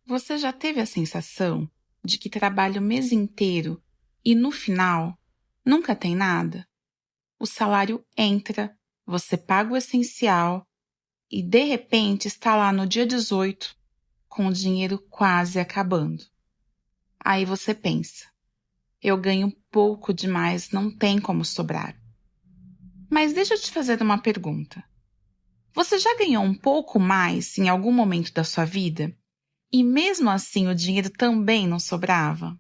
Você já teve a sensação de que trabalha o mês inteiro e no final nunca tem nada? O salário entra, você paga o essencial e de repente está lá no dia 18 com o dinheiro quase acabando. Aí você pensa, eu ganho pouco demais, não tem como sobrar. Mas deixa eu te fazer uma pergunta. Você já ganhou um pouco mais em algum momento da sua vida? E mesmo assim o dinheiro também não sobrava?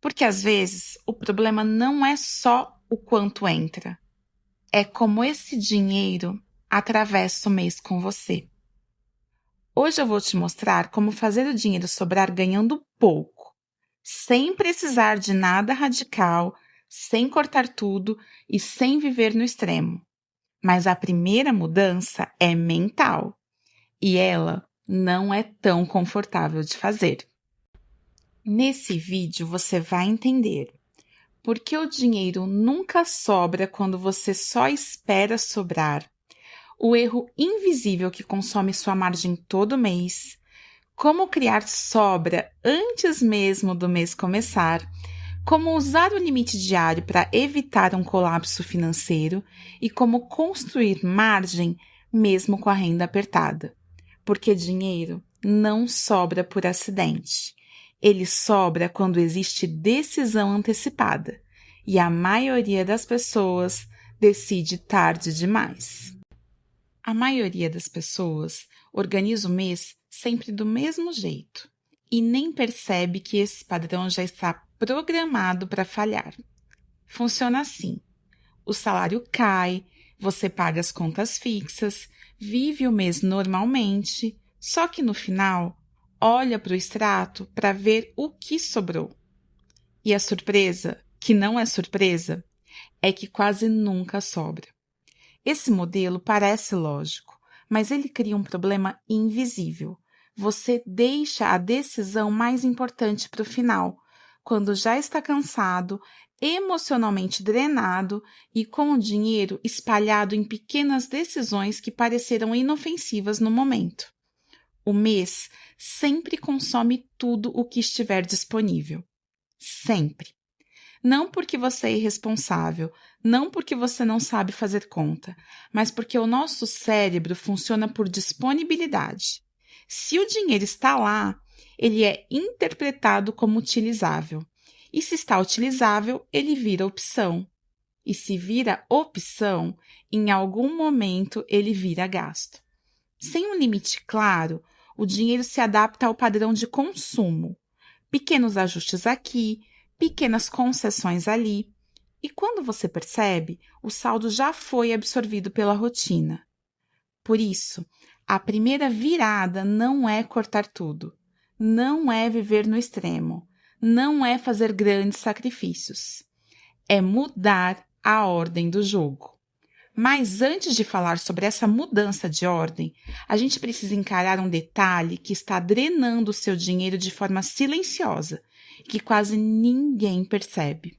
Porque às vezes o problema não é só o quanto entra, é como esse dinheiro atravessa o mês com você. Hoje eu vou te mostrar como fazer o dinheiro sobrar ganhando pouco, sem precisar de nada radical, sem cortar tudo e sem viver no extremo. Mas a primeira mudança é mental e ela não é tão confortável de fazer. Nesse vídeo você vai entender por que o dinheiro nunca sobra quando você só espera sobrar, o erro invisível que consome sua margem todo mês, como criar sobra antes mesmo do mês começar, como usar o limite diário para evitar um colapso financeiro e como construir margem mesmo com a renda apertada. Porque dinheiro não sobra por acidente. Ele sobra quando existe decisão antecipada. E a maioria das pessoas decide tarde demais. A maioria das pessoas organiza o mês sempre do mesmo jeito e nem percebe que esse padrão já está programado para falhar. Funciona assim: o salário cai, você paga as contas fixas, vive o mês normalmente, só que no final olha para o extrato para ver o que sobrou. E a surpresa, que não é surpresa, é que quase nunca sobra. Esse modelo parece lógico, mas ele cria um problema invisível. Você deixa a decisão mais importante para o final, quando já está cansado, emocionalmente drenado e com o dinheiro espalhado em pequenas decisões que pareceram inofensivas no momento. O mês sempre consome tudo o que estiver disponível. Sempre. Não porque você é irresponsável, não porque você não sabe fazer conta, mas porque o nosso cérebro funciona por disponibilidade. Se o dinheiro está lá, ele é interpretado como utilizável. E se está utilizável, ele vira opção. E se vira opção, em algum momento ele vira gasto. Sem um limite claro, o dinheiro se adapta ao padrão de consumo. Pequenos ajustes aqui, pequenas concessões ali. E quando você percebe, o saldo já foi absorvido pela rotina. Por isso, a primeira virada não é cortar tudo, não é viver no extremo, não é fazer grandes sacrifícios. É mudar a ordem do jogo. Mas antes de falar sobre essa mudança de ordem, a gente precisa encarar um detalhe que está drenando o seu dinheiro de forma silenciosa e que quase ninguém percebe.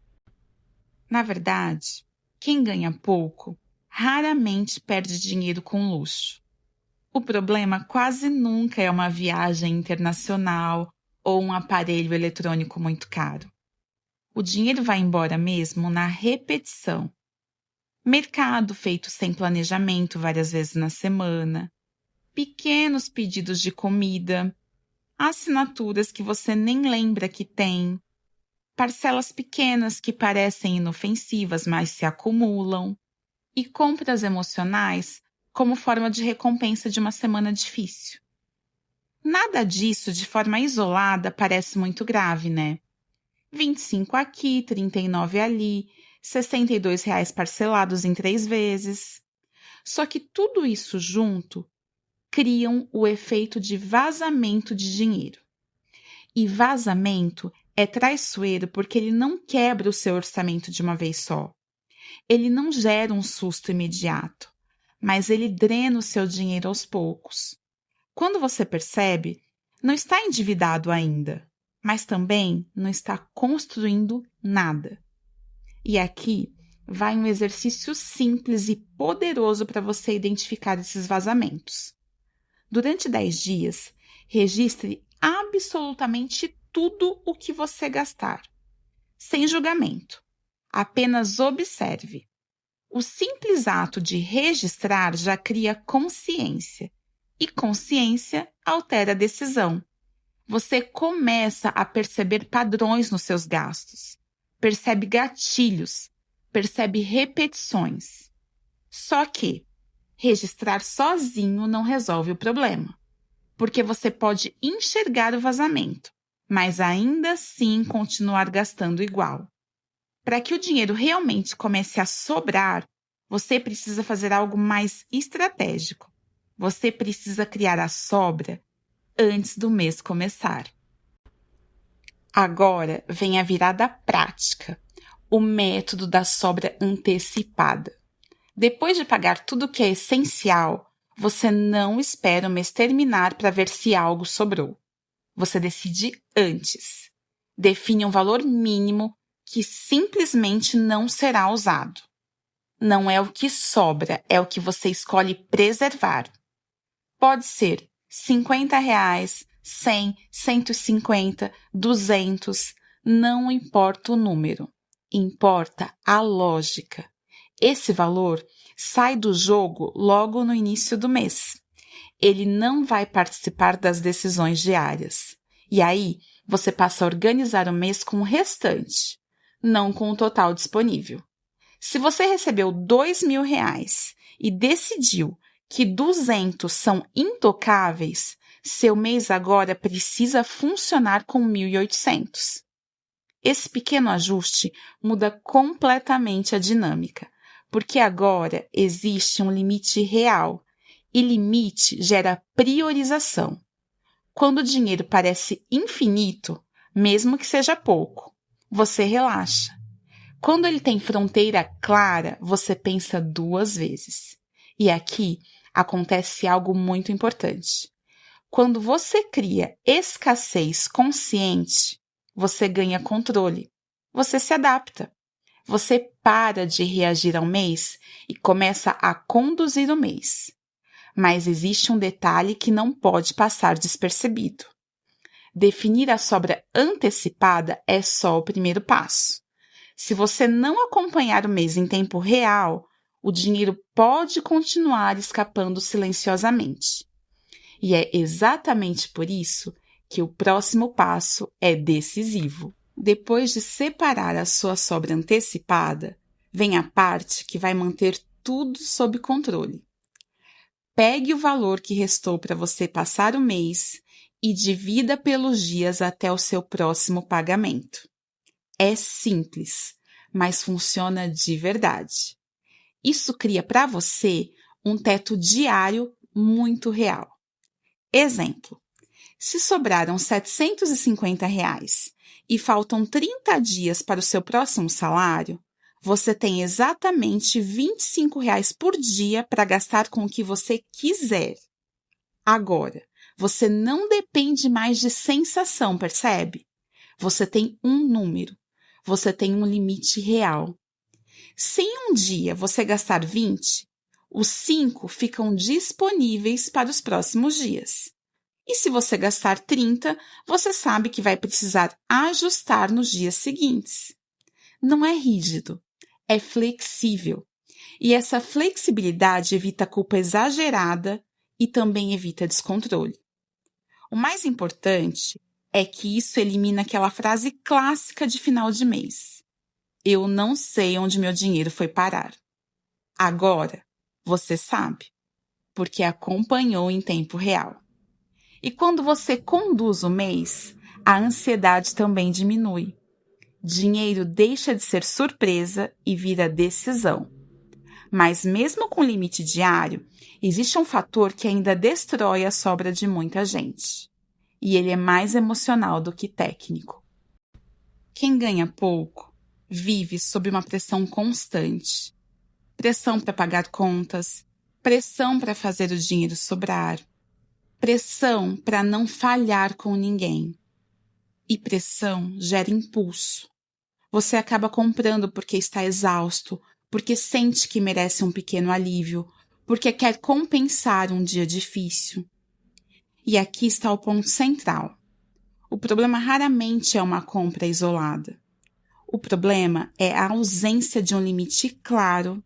Na verdade, quem ganha pouco raramente perde dinheiro com luxo. O problema quase nunca é uma viagem internacional ou um aparelho eletrônico muito caro. O dinheiro vai embora mesmo na repetição. Mercado feito sem planejamento várias vezes na semana, pequenos pedidos de comida, assinaturas que você nem lembra que tem, parcelas pequenas que parecem inofensivas, mas se acumulam, e compras emocionais como forma de recompensa de uma semana difícil. Nada disso, de forma isolada, parece muito grave, né? 25 aqui, 39 ali, R$ 62 parcelados em 3 vezes. Só que tudo isso junto criam o efeito de vazamento de dinheiro. E vazamento é traiçoeiro porque ele não quebra o seu orçamento de uma vez só. Ele não gera um susto imediato, mas ele drena o seu dinheiro aos poucos. Quando você percebe, não está endividado ainda, mas também não está construindo nada. E aqui vai um exercício simples e poderoso para você identificar esses vazamentos. Durante 10 dias, registre absolutamente tudo o que você gastar. Sem julgamento. Apenas observe. O simples ato de registrar já cria consciência. E consciência altera a decisão. Você começa a perceber padrões nos seus gastos. Percebe gatilhos. Percebe repetições. Só que registrar sozinho não resolve o problema. Porque você pode enxergar o vazamento, mas ainda assim continuar gastando igual. Para que o dinheiro realmente comece a sobrar, você precisa fazer algo mais estratégico. Você precisa criar a sobra antes do mês começar. Agora vem a virada prática, o método da sobra antecipada. Depois de pagar tudo que é essencial, você não espera o mês terminar para ver se algo sobrou. Você decide antes. Define um valor mínimo que simplesmente não será usado. Não é o que sobra, é o que você escolhe preservar. Pode ser R$50, 100, 150, 200, não importa o número. Importa a lógica. Esse valor sai do jogo logo no início do mês. Ele não vai participar das decisões diárias. E aí, você passa a organizar o mês com o restante, não com o total disponível. Se você recebeu R$2.000 e decidiu que 200 são intocáveis, seu mês agora precisa funcionar com 1.800. Esse pequeno ajuste muda completamente a dinâmica, porque agora existe um limite real, e limite gera priorização. Quando o dinheiro parece infinito, mesmo que seja pouco, você relaxa. Quando ele tem fronteira clara, você pensa 2 vezes. E aqui acontece algo muito importante. Quando você cria escassez consciente, você ganha controle. Você se adapta. Você para de reagir ao mês e começa a conduzir o mês. Mas existe um detalhe que não pode passar despercebido. Definir a sobra antecipada é só o primeiro passo. Se você não acompanhar o mês em tempo real, o dinheiro pode continuar escapando silenciosamente. E é exatamente por isso que o próximo passo é decisivo. Depois de separar a sua sobra antecipada, vem a parte que vai manter tudo sob controle. Pegue o valor que restou para você passar o mês e divida pelos dias até o seu próximo pagamento. É simples, mas funciona de verdade. Isso cria para você um teto diário muito real. Exemplo, se sobraram R$750 e faltam 30 dias para o seu próximo salário, você tem exatamente R$25 por dia para gastar com o que você quiser. Agora, você não depende mais de sensação, percebe? Você tem um número, você tem um limite real. Se em um dia você gastar 20, os 5 ficam disponíveis para os próximos dias. E se você gastar 30, você sabe que vai precisar ajustar nos dias seguintes. Não é rígido, é flexível. E essa flexibilidade evita culpa exagerada e também evita descontrole. O mais importante é que isso elimina aquela frase clássica de final de mês. Eu não sei onde meu dinheiro foi parar. Agora, você sabe, porque acompanhou em tempo real. E quando você conduz o mês, a ansiedade também diminui. Dinheiro deixa de ser surpresa e vira decisão. Mas mesmo com limite diário, existe um fator que ainda destrói a sobra de muita gente. E ele é mais emocional do que técnico. Quem ganha pouco vive sob uma pressão constante. Pressão para pagar contas, pressão para fazer o dinheiro sobrar, pressão para não falhar com ninguém. E pressão gera impulso. Você acaba comprando porque está exausto, porque sente que merece um pequeno alívio, porque quer compensar um dia difícil. E aqui está o ponto central. O problema raramente é uma compra isolada. O problema é a ausência de um limite claro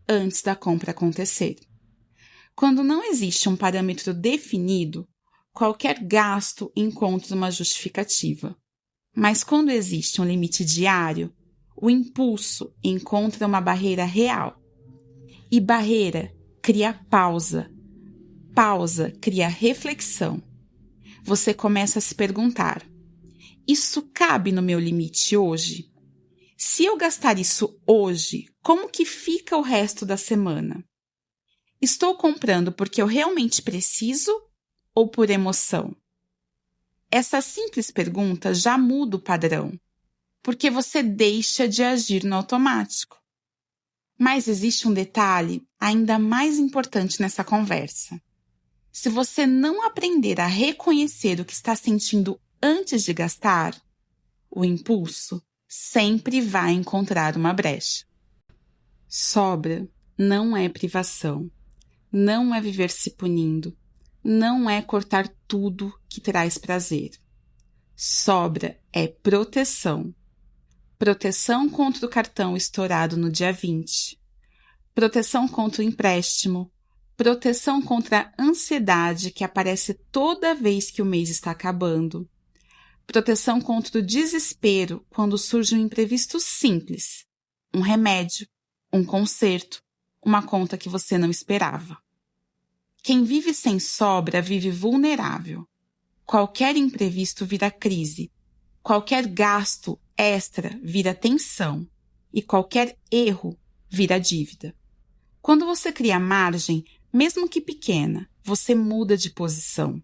antes da compra acontecer. Quando não existe um parâmetro definido, qualquer gasto encontra uma justificativa. Mas quando existe um limite diário, o impulso encontra uma barreira real. E barreira cria pausa. Pausa cria reflexão. Você começa a se perguntar: isso cabe no meu limite hoje? Se eu gastar isso hoje, como que fica o resto da semana? Estou comprando porque eu realmente preciso ou por emoção? Essa simples pergunta já muda o padrão, porque você deixa de agir no automático. Mas existe um detalhe ainda mais importante nessa conversa. Se você não aprender a reconhecer o que está sentindo antes de gastar, o impulso sempre vai encontrar uma brecha. Sobra não é privação, não é viver se punindo, não é cortar tudo que traz prazer. Sobra é proteção. Proteção contra o cartão estourado no dia 20. Proteção contra o empréstimo. Proteção contra a ansiedade que aparece toda vez que o mês está acabando. Proteção contra o desespero quando surge um imprevisto simples. Um remédio, um conserto, uma conta que você não esperava. Quem vive sem sobra vive vulnerável. Qualquer imprevisto vira crise. Qualquer gasto extra vira tensão. E qualquer erro vira dívida. Quando você cria margem, mesmo que pequena, você muda de posição.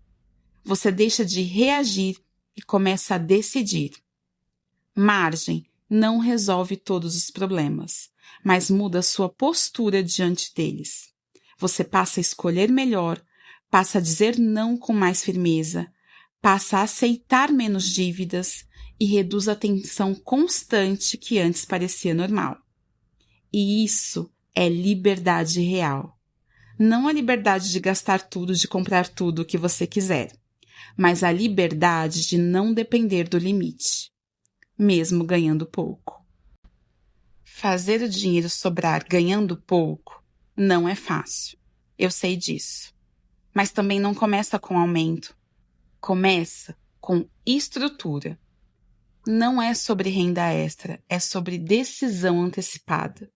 Você deixa de reagir e começa a decidir. Margem não resolve todos os problemas, mas muda sua postura diante deles. Você passa a escolher melhor, passa a dizer não com mais firmeza, passa a aceitar menos dívidas e reduz a tensão constante que antes parecia normal. E isso é liberdade real. Não a liberdade de gastar tudo, de comprar tudo o que você quiser, mas a liberdade de não depender do limite, mesmo ganhando pouco. Fazer o dinheiro sobrar ganhando pouco não é fácil. Eu sei disso. Mas também não começa com aumento. Começa com estrutura. Não é sobre renda extra, é sobre decisão antecipada.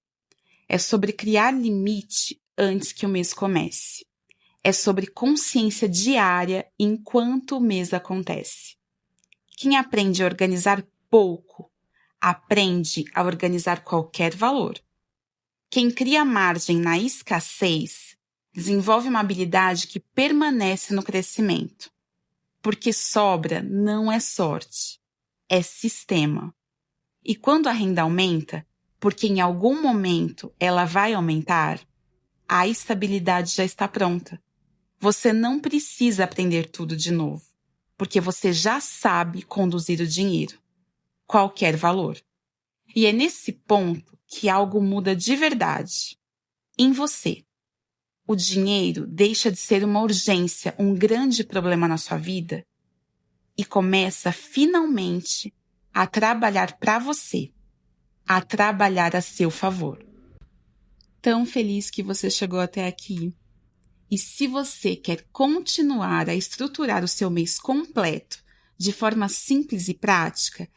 É sobre criar limite antes que o mês comece. É sobre consciência diária enquanto o mês acontece. Quem aprende a organizar pouco, aprende a organizar qualquer valor. Quem cria margem na escassez, desenvolve uma habilidade que permanece no crescimento. Porque sobra não é sorte, é sistema. E quando a renda aumenta, porque em algum momento ela vai aumentar, a estabilidade já está pronta. Você não precisa aprender tudo de novo, porque você já sabe conduzir o dinheiro, qualquer valor. E é nesse ponto que algo muda de verdade, em você. O dinheiro deixa de ser uma urgência, um grande problema na sua vida e começa finalmente a trabalhar para você, a trabalhar a seu favor. Tão feliz que você chegou até aqui. E se você quer continuar a estruturar o seu mês completo de forma simples e prática,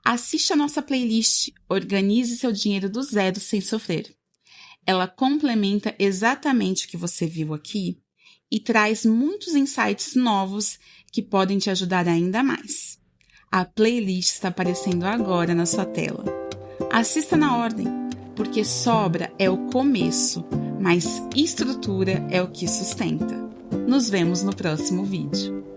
assiste a nossa playlist Organize Seu Dinheiro do Zero Sem Sofrer. Ela complementa exatamente o que você viu aqui e traz muitos insights novos que podem te ajudar ainda mais. A playlist está aparecendo agora na sua tela. Assista na ordem, porque sobra é o começo, mas estrutura é o que sustenta. Nos vemos no próximo vídeo.